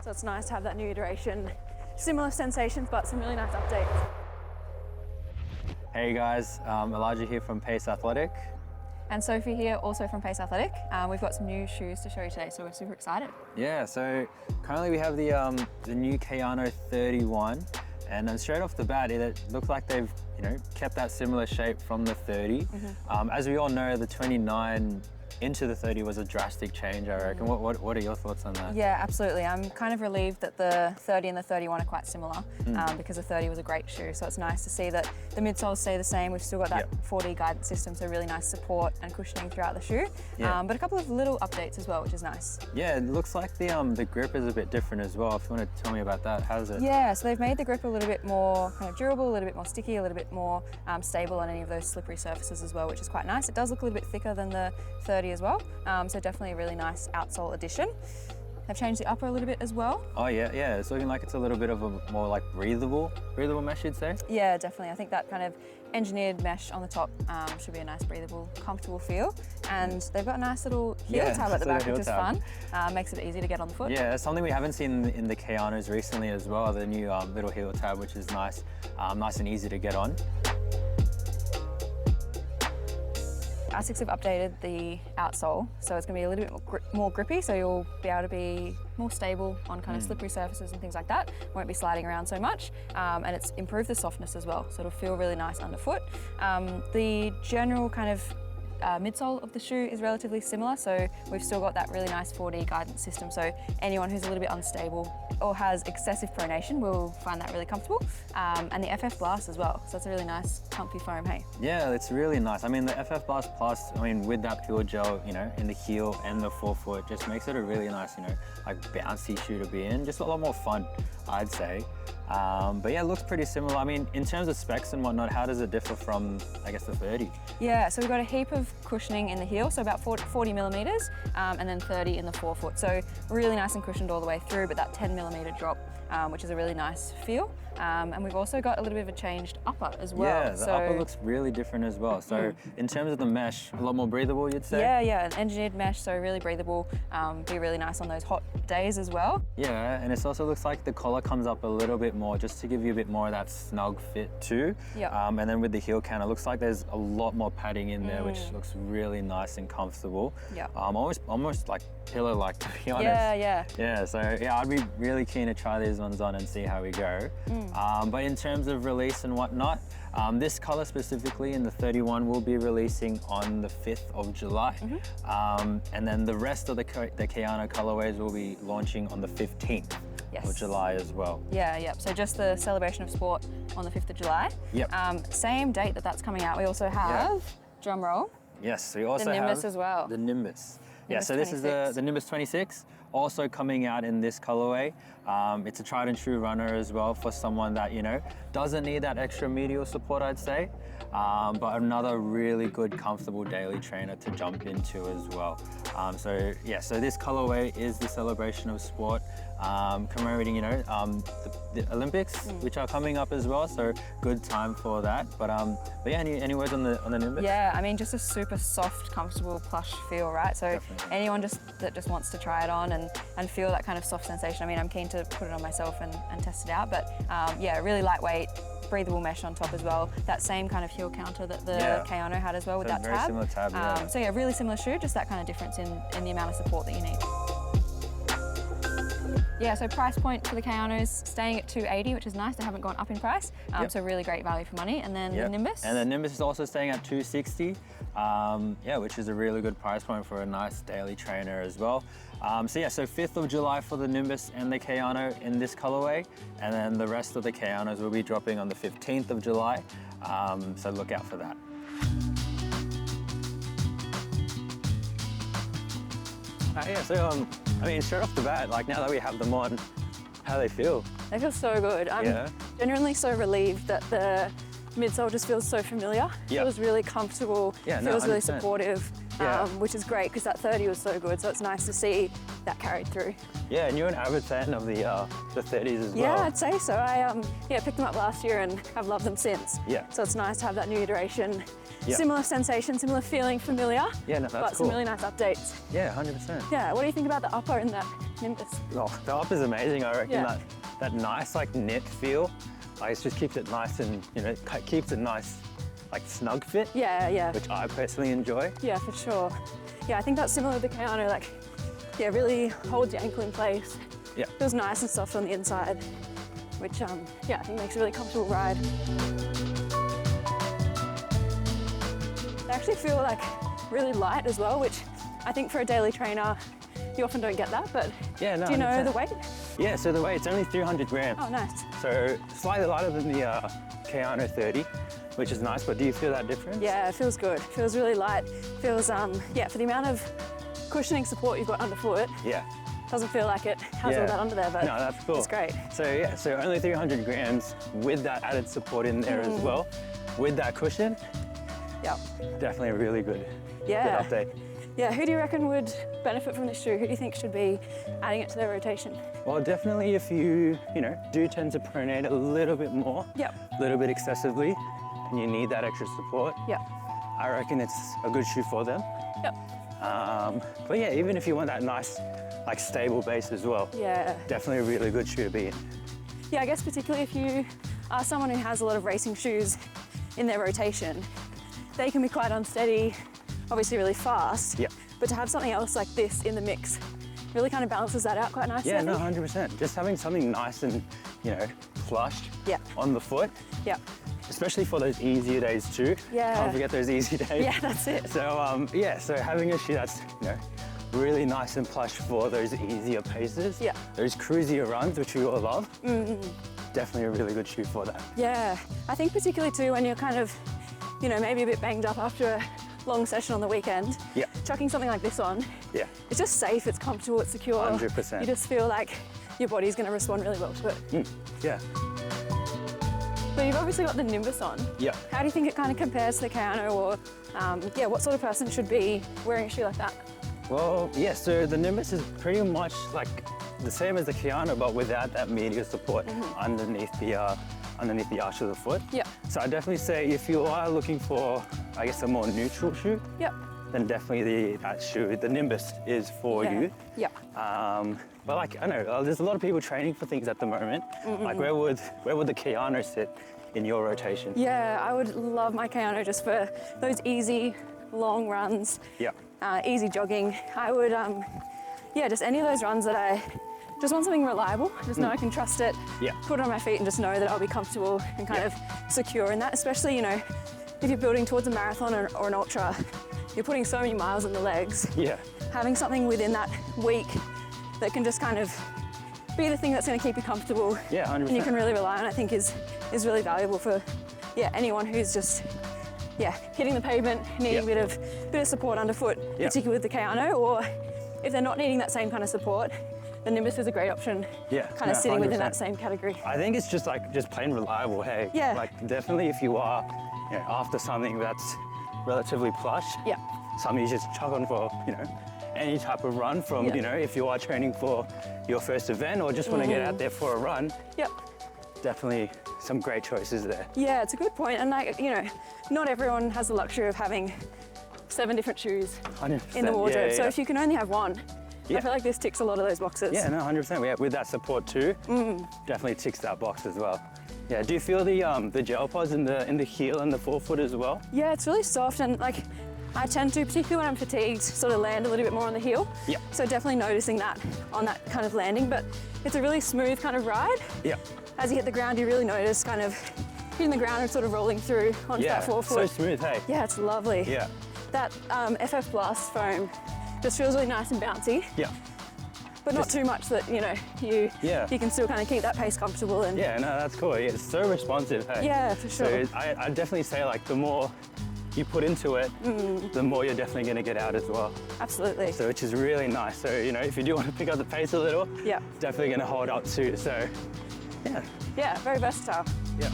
So it's nice to have that new iteration. Similar sensations, but some really nice updates. Hey guys, Elijah here from Pace Athletic. And Sophie here, also from Pace Athletic. We've got some new shoes to show you today, so we're super excited. Yeah, so currently we have the new Kayano 31, and then straight off the bat, it looks like they've kept that similar shape from the 30. As we all know, the 29 into the 30 was a drastic change, I reckon. What are your thoughts on that? Yeah, absolutely. I'm kind of relieved that the 30 and the 31 are quite similar because the 30 was a great shoe. So it's nice to see that the midsoles stay the same. We've still got that 4D guidance system, so really nice support and cushioning throughout the shoe. But a couple of little updates as well, which is nice. Yeah, it looks like the grip is a bit different as well. If you want to tell me about that, how's it? Yeah, so they've made the grip a little bit more kind of durable, a little bit more sticky, a little bit more stable on any of those slippery surfaces as well, which is quite nice. It does look a little bit thicker than the 30 as well. So definitely a really nice outsole addition. They've changed the upper a little bit as well. Oh yeah, it's looking like it's a little bit of a more like breathable mesh, you'd say? Yeah, definitely. I think that kind of engineered mesh on the top should be a nice breathable, comfortable feel. And they've got a nice little heel tab at the back, which is fun. Makes it easy to get on the foot. Yeah, it's something we haven't seen in the Kayanos recently as well, the new little heel tab, which is nice, nice and easy to get on. Asics have updated the outsole, so it's going to be a little bit more grippy, so you'll be able to be more stable on kind of slippery surfaces and things like that. Won't be sliding around so much, and it's improved the softness as well, so it'll feel really nice underfoot. The general kind of midsole of the shoe is relatively similar, so we've still got that really nice 4D guidance system, so anyone who's a little bit unstable or has excessive pronation will find that really comfortable. And the FF Blast as well, so it's a really nice comfy foam, hey? Yeah, it's really nice. I mean, the FF Blast Plus, I mean, with that pure gel, in the heel and the forefoot, just makes it a really nice, like bouncy shoe to be in. Just a lot more fun, I'd say. But yeah, it looks pretty similar. I mean, in terms of specs and whatnot, how does it differ from, I guess, the 30? Yeah, so we've got a heap of cushioning in the heel, so about 40 millimeters, and then 30 in the forefoot. So really nice and cushioned all the way through, but that 10 millimeter drop, which is a really nice feel. And we've also got a little bit of a changed upper as well. Yeah, the upper looks really different as well. So in terms of the mesh, a lot more breathable, you'd say? Yeah, an engineered mesh, so really breathable, be really nice on those hot days as well. Yeah, and it also looks like the collar comes up a little bit more, just to give you a bit more of that snug fit too. Yeah. And then with the heel count, it looks like there's a lot more padding in there, which looks really nice and comfortable. Yeah. Almost like pillow-like, to be honest. Yeah, so yeah, I'd be really keen to try these ones on and see how we go. But in terms of release and whatnot, this color specifically in the 31 will be releasing on the 5th of July. And then the rest of the Kayano colorways will be launching on the 15th of July as well. Yeah, so just the celebration of sport on the 5th of July. Same date that's coming out, we also have, drum roll. Yes, we also the Nimbus have as well. The Nimbus. Yeah, so 26. this is the Nimbus 26, also coming out in this colorway. It's a tried and true runner as well for someone that, doesn't need that extra medial support, I'd say. But another really good, comfortable daily trainer to jump into as well. So this colorway is the celebration of sport, commemorating, the Olympics, which are coming up as well. So good time for that. But yeah, any words on the Nimbus? Yeah, I mean, just a super soft, comfortable, plush feel, right? So Definitely. anyone that just wants to try it on and feel that kind of soft sensation. I mean, I'm keen to put it on myself and test it out. But yeah, really lightweight, breathable mesh on top as well. That same kind of heel counter that the Kayano had as well with that tab. Very similar tab, yeah. So yeah, really similar shoe, just that kind of difference in the amount of support that you need. Yeah, so price point for the Kayanos staying at $280, which is nice. They haven't gone up in price, so really great value for money. And then the Nimbus? And the Nimbus is also staying at $260, which is a really good price point for a nice daily trainer as well. So 5th of July for the Nimbus and the Kayano in this colorway, and then the rest of the Kayanos will be dropping on the 15th of July, so look out for that. I mean, straight off the bat, like now that we have them on, how do they feel? They feel so good. I'm genuinely so relieved that the midsole just feels so familiar. Feels really comfortable, feels really supportive, which is great because that 30 was so good. So it's nice to see that carried through. Yeah, and you're an avid fan of the 30s as well. Yeah, I'd say so. I picked them up last year and have loved them since. Yeah. So it's nice to have that new iteration. Similar sensation, similar feeling, familiar. Yeah, no, that's but cool. some really nice updates. Yeah, 100%. Yeah, what do you think about the upper in that Nimbus? Oh, the up is amazing. I reckon Yeah. that nice like knit feel, like it just keeps it nice and keeps a nice like snug fit, Yeah. which I personally enjoy. Yeah, for sure. Yeah, I think that's similar with the Kayano. Like, yeah, really holds your ankle in place. Yeah. Feels nice and soft on the inside, which yeah, I think makes a really comfortable ride. They actually feel like really light as well, which I think for a daily trainer, you often don't get that, but Yeah, no, do you know 100%. the weight? Yeah, so the weight's only 300 grams. Oh, nice. So slightly lighter than the Kayano 30, which is nice, but do you feel that difference? Yeah, it feels good. Feels really light. Feels, yeah, for the amount of cushioning support you've got underfoot, Yeah. doesn't feel like it has all that under there, but no, that's cool. it's great. So yeah, so only 300 grams with that added support in there as well, with that cushion, Yeah. definitely a really good, Yeah. good update. Yeah, who do you reckon would benefit from this shoe? Who do you think should be adding it to their rotation? Well, definitely if you do tend to pronate a little bit more, Yep. a little bit excessively, and you need that extra support, Yep. I reckon it's a good shoe for them. Yep. But yeah, even if you want that nice, like stable base as well, Yeah. definitely a really good shoe to be in. Yeah, I guess particularly if you are someone who has a lot of racing shoes in their rotation, they can be quite unsteady, obviously really fast. Yeah. But to have something else like this in the mix really kind of balances that out quite nicely. Yeah, I no, think. 100%. Just having something nice and, plush Yeah. on the foot, Yeah. especially for those easier days too. Yeah. Can't forget those easy days. Yeah, that's it. So yeah, so having a shoe that's really nice and plush for those easier paces, Yeah. those cruisier runs, which we all love, definitely a really good shoe for that. Yeah, I think particularly too when you're kind of, maybe a bit banged up after a long session on the weekend. Yeah. Chucking something like this on, Yeah, it's just safe, it's comfortable, it's secure. 100%. You just feel like your body's going to respond really well to it. yeah, But you've obviously got the Nimbus on. yeah. How do you think it kind of compares to the Kayano, or yeah, what sort of person should be wearing a shoe like that? Well, yeah, so the Nimbus is pretty much like the same as the Kayano, but without that medial support underneath the arch of the foot. Yeah. So I definitely say if you are looking for, I guess, a more neutral shoe, Yep. then definitely that shoe, the Nimbus, is for you. Yep. But like, I know, there's a lot of people training for things at the moment. Like where would the Kayano sit in your rotation? Yeah, I would love my Kayano just for those easy, long runs, Yeah. easy jogging. I would, yeah, just any of those runs that I just want something reliable, just know I can trust it, Yeah. put it on my feet and just know that I'll be comfortable and kind of secure in that, especially, if you're building towards a marathon or an ultra, you're putting so many miles in the legs. Yeah. Having something within that week that can just kind of be the thing that's going to keep you comfortable, Yeah, 100%. and you can really rely on, I think is really valuable for anyone who's just hitting the pavement, needing a bit of support underfoot, particularly with the Kayano, or if they're not needing that same kind of support, the Nimbus is a great option. Yeah, kind of no, sitting within 100%. that same category. I think it's just plain reliable, hey? Yeah. Like definitely if you are after something that's relatively plush, Yeah. something you just chuck on for, any type of run from, if you are training for your first event or just want to get out there for a run, Yep. definitely some great choices there. Yeah, it's a good point. And not everyone has the luxury of having 7 different shoes 100%. in the wardrobe. Yeah, So yeah. if you can only have one, Yeah. I feel like this ticks a lot of those boxes. Yeah, no, 100%. Yeah, with that support too, definitely ticks that box as well. Yeah, do you feel the gel pods in the heel and the forefoot as well? Yeah, it's really soft, and I tend to, particularly when I'm fatigued, sort of land a little bit more on the heel. Yeah. So definitely noticing that on that kind of landing, but it's a really smooth kind of ride. Yeah. As you hit the ground, you really notice kind of hitting the ground and sort of rolling through onto Yeah, that forefoot. so smooth, hey? Yeah, it's lovely. Yeah. That FF Blast foam just feels really nice and bouncy, Yeah. but not too much that, you can still kind of keep that pace comfortable. And Yeah, no, that's cool. Yeah, it's so responsive, hey? Yeah, for sure. So I definitely say the more you put into it, the more you're definitely going to get out as well. Absolutely. So which is really nice. So, if you do want to pick up the pace a little, Yeah. definitely going to hold up too. So, yeah. Yeah, very versatile. Yeah.